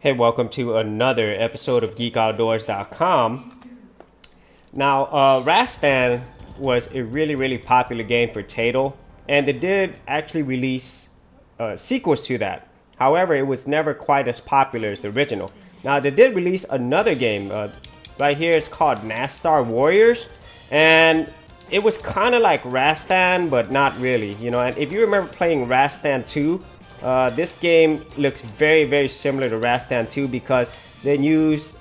Hey, welcome to another episode of Geekoutdoors.com. Now, Rastan was a really popular game for Taito, and they did actually release sequels to that. However, it was never quite as popular as the original. Now, they did release another game. Right here, it's called Nastar Warriors, and it was kind of like Rastan, but not really. And if you remember playing Rastan 2, this game looks very similar to Rastan 2 because they use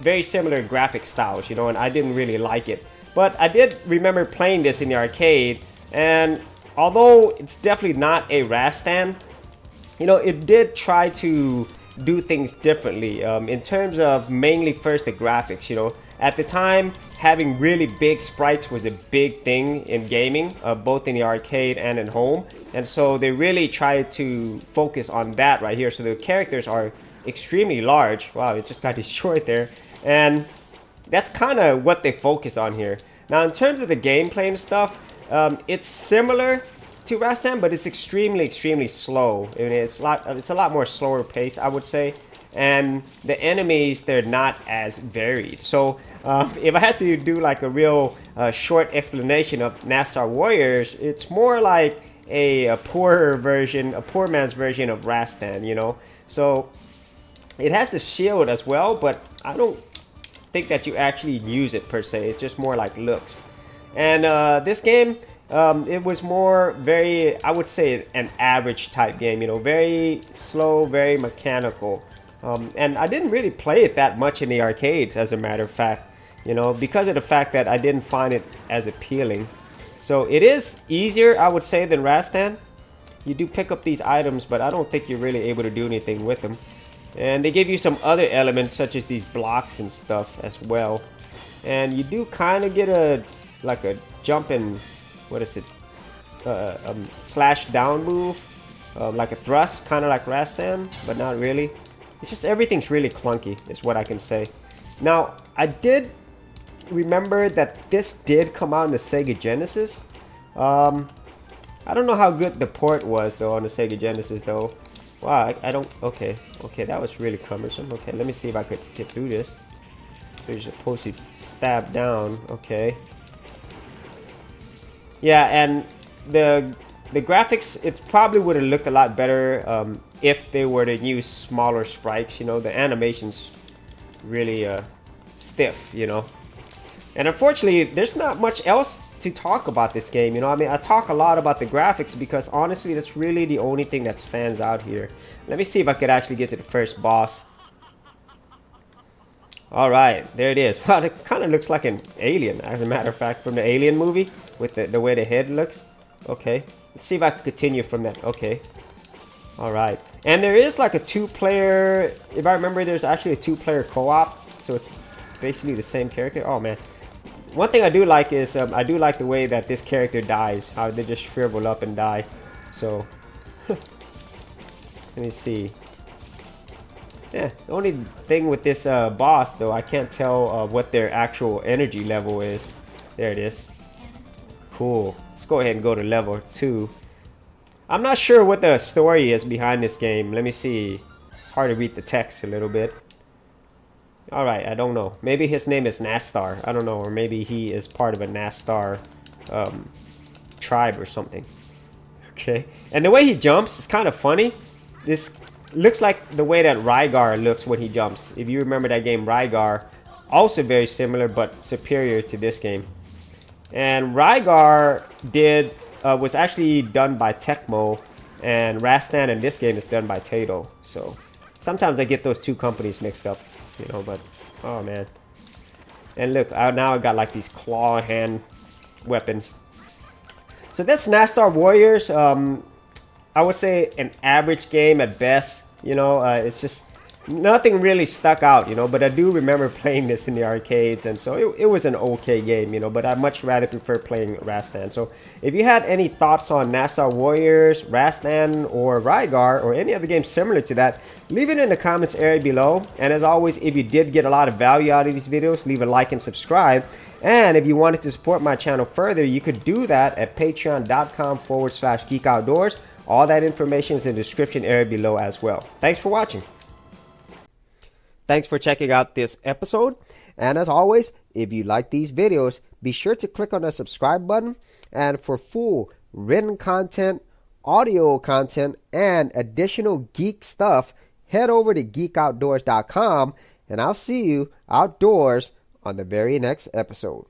very similar graphic styles, and I didn't really like it. But I did remember playing this in the arcade, and although it's definitely not a Rastan, it did try to do things differently in terms of mainly first the graphics. At the time, having really big sprites was a big thing in gaming, both in the arcade and at home. And so they really tried to focus on that right here. So the characters are extremely large. Wow, it just got destroyed there. And that's kind of what they focus on here. Now, in terms of the gameplay and stuff, it's similar to Rastan, but it's extremely slow. I mean, it's a lot more slower pace, I would say. And the enemies, they're not as varied. So if I had to do like a real short explanation of Nastar Warriors, it's more like a poor man's version of Rastan, So it has the shield as well, but I don't think that you actually use it per se. It's just more like looks. And this game, it was more I would say an average type game, very slow, very mechanical. And I didn't really play it that much in the arcades, as a matter of fact, because of the fact that I didn't find it as appealing. So it is easier, I would say, than Rastan. You do pick up these items, but I don't think you're really able to do anything with them. And they give you some other elements, such as these blocks and stuff as well. And you do kind of get a jump and, what is it, slash down move, like a thrust, kind of like Rastan, but not really. It's just everything's really clunky, is what I can say. Now, I did remember that this did come out in the Sega Genesis. I don't know how good the port was, though, on the Sega Genesis, though. Wow, I don't... Okay, that was really cumbersome. Okay, let me see if I could get through this. So you're supposed to stab down. Okay. Yeah, and the graphics, it probably would have looked a lot better if they were to use smaller sprites. The animation's really stiff, And unfortunately, there's not much else to talk about this game, I mean, I talk a lot about the graphics because honestly, that's really the only thing that stands out here. Let me see if I could actually get to the first boss. Alright, there it is. Wow, it kind of looks like an alien, as a matter of fact, from the Alien movie, with the way the head looks. Okay, let's see if I can continue from that. Okay. Alright, and there is like a two-player, if I remember, there's actually a two-player co-op, so it's basically the same character. Oh man, one thing I do like is I do like the way that this character dies, how they just shrivel up and die. So let me see. Yeah, the only thing with this boss, though, I can't tell what their actual energy level is. There it is. Cool. Let's go ahead and go to level 2. I'm not sure what the story is behind this game. Let me see. It's hard to read the text a little bit. Alright, I don't know. Maybe his name is Nastar. I don't know. Or maybe he is part of a Nastar tribe or something. Okay. And the way he jumps is kind of funny. This looks like the way that Rygar looks when he jumps. If you remember that game, Rygar, also very similar but superior to this game. And Rygar was actually done by Tecmo, and Rastan in this game is done by Taito. So sometimes I get those two companies mixed up, but oh man. And look, now I got like these claw hand weapons. So that's Nastar Warriors. I would say an average game at best. It's just nothing really stuck out, but I do remember playing this in the arcades, and so it was an okay game, but I much rather prefer playing Rastan. So if you had any thoughts on Nastar Warriors, Rastan, or Rygar, or any other game similar to that, leave it in the comments area below. And as always, if you did get a lot of value out of these videos, leave a like and subscribe. And if you wanted to support my channel further, you could do that at patreon.com/geekoutdoors. All that information is in the description area below as well. Thanks for watching. Thanks for checking out this episode. And as always, if you like these videos, be sure to click on the subscribe button. And for full written content, audio content, and additional geek stuff, head over to geekoutdoors.com, and I'll see you outdoors on the very next episode.